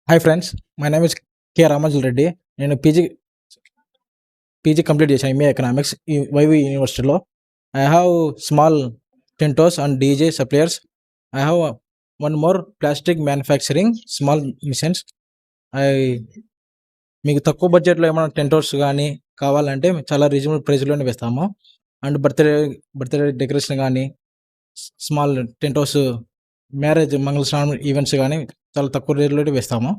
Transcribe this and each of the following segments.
Hi friends, my name is K. Ramajul Reddy. నేను PG complete చేశాను MA economics ఈ YV యూనివర్సిటీలో. I have small tents and DJ suppliers. I have one more plastic manufacturing small machines. I మీకు తక్కువ బడ్జెట్లో ఏమైనా టెంటోస్ కానీ కావాలంటే చాలా రీజనబుల్ ప్రైస్లోనే వేస్తాము. అండ్ బర్త్డే డెకరేషన్ కానీ స్మాల్ టెంటోస్ మ్యారేజ్ మంగళస్నానం ఈవెంట్స్ కానీ చాలా తక్కువ రేట్లోనే వేస్తాము.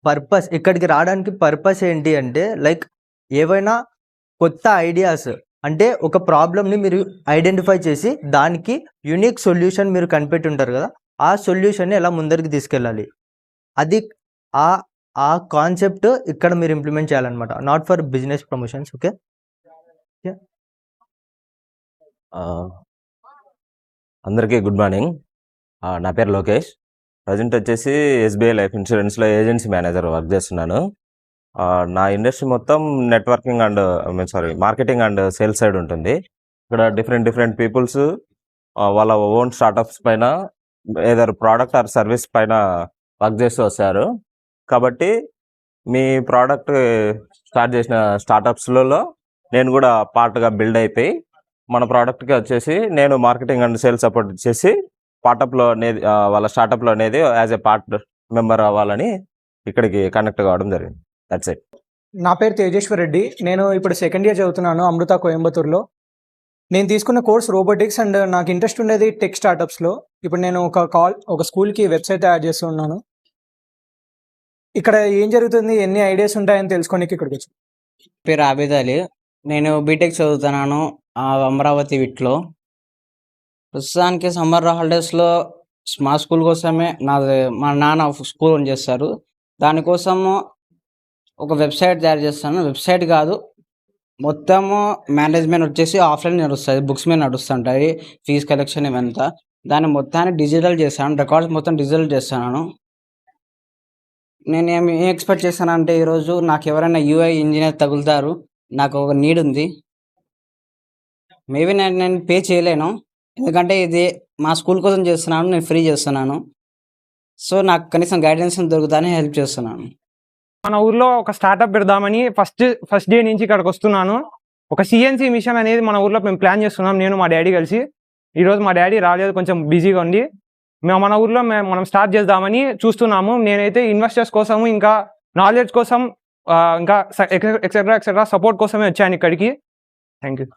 పర్పస్ ఇక్కడికి రావడానికి పర్పస్ ఏంటి అంటే లైక్ ఏవైనా కొత్త ఐడియాస్ అంటే ఒక ప్రాబ్లమ్ని మీరు ఐడెంటిఫై చేసి దానికి యూనిక్ సొల్యూషన్ మీరు కనిపెట్టి ఉంటారు కదా, ఆ సొల్యూషన్ని ఎలా ముందరికి తీసుకెళ్ళాలి, అది ఆ కాన్సెప్ట్ ఇక్కడ మీరు ఇంప్లిమెంట్ చేయాలన్నమాట. Not for business promotions. Okay, అందరికీ గుడ్ మార్నింగ్. నా పేరు లోకేష్. ప్రజెంట్ వచ్చేసి ఎస్బీఐ లైఫ్ ఇన్సూరెన్స్లో ఏజెన్సీ మేనేజర్ వర్క్ చేస్తున్నాను. నా ఇండస్ట్రీ మొత్తం networking and marketing and sales side ఉంటుంది. ఇక్కడ డిఫరెంట్ పీపుల్స్ వాళ్ళ ఓన్ స్టార్టప్స్ పైన ఏదర్ ప్రోడక్ట్ ఆర్ సర్వీస్ పైన వర్క్ చేస్తూ వస్తారు. కాబట్టి మీ ప్రోడక్ట్ స్టార్ట్ చేసిన స్టార్టప్స్లలో నేను కూడా పార్ట్గా బిల్డ్ అయిపోయి మన ప్రోడక్ట్కి వచ్చేసి నేను మార్కెటింగ్ అండ్ సేల్స్ సపోర్ట్ చేసి పార్టప్లో అనేది వాళ్ళ స్టార్టప్లో అనేది యాజ్ ఏ పార్ట్ మెంబర్ అవ్వాలని ఇక్కడికి కనెక్ట్ కావడం జరిగింది. That's it. నా పేరు తేజేశ్వర్ రెడ్డి. నేను ఇప్పుడు సెకండ్ ఇయర్ చదువుతున్నాను అమృత కోయంబత్తూర్లో. నేను తీసుకున్న కోర్స్ రోబోటిక్స్ అండ్ నాకు ఇంట్రెస్ట్ ఉండేది టెక్ స్టార్టప్స్లో. ఇప్పుడు నేను ఒక స్కూల్కి వెబ్సైట్ తయారు చేస్తున్నాను. ఇక్కడ ఏం జరుగుతుంది, ఎన్ని ఐడియాస్ ఉంటాయని తెలుసుకోనికి ఇక్కడికి వచ్చి. పేరు ఆబిద్ అలీ. నేను బీటెక్ చదువుతున్నాను అమరావతి విట్లో. ప్రస్తుతానికి సమ్మర్ హాలిడేస్లో మా స్కూల్ కోసమే మా నాన్న స్కూల్ రన్ చేస్తారు. దానికోసము ఒక వెబ్సైట్ తయారు చేస్తాను. వెబ్సైట్ కాదు, మొత్తము మేనేజ్మెంట్ వచ్చేసి ఆఫ్లైన్ నడుస్తుంది, బుక్స్ మీద నడుస్తుంటాయి, ఫీజు కలెక్షన్ ఇవంతా. దాన్ని మొత్తాన్ని డిజిటల్ చేస్తాను, రికార్డ్స్ మొత్తం డిజిటల్ చేస్తున్నాను. నేను ఏం ఎక్స్పెక్ట్ చేస్తానంటే ఈరోజు నాకు ఎవరైనా యూఐ ఇంజనీర్ తగులుతారు, నాకు ఒక నీడ్ ఉంది. మేబీ నేను పే చేయలేను, ఎందుకంటే ఇది మా స్కూల్ కోసం చేస్తున్నాను, నేను ఫ్రీ చేస్తున్నాను. సో నాకు కనీసం గైడెన్స్ దొరుకుతానే హెల్ప్ చేస్తున్నాను. మన ఊర్లో ఒక స్టార్టప్ పెడదామని ఫస్ట్ డే నుంచి ఇక్కడికి వస్తున్నాను. ఒక సిఎన్సి మిషన్ అనేది మన ఊర్లో మేము ప్లాన్ చేస్తున్నాం, నేను మా డాడీ కలిసి. ఈరోజు మా డాడీ రాలేదు, కొంచెం బిజీగా ఉంది. మన ఊర్లో మనం స్టార్ట్ చేద్దామని చూస్తున్నాము. నేనైతే ఇన్వెస్టర్స్ కోసము, ఇంకా నాలెడ్జ్ కోసం, ఇంకా ఎక్సెట్రా సపోర్ట్ కోసమే వచ్చాను ఇక్కడికి. Thank you.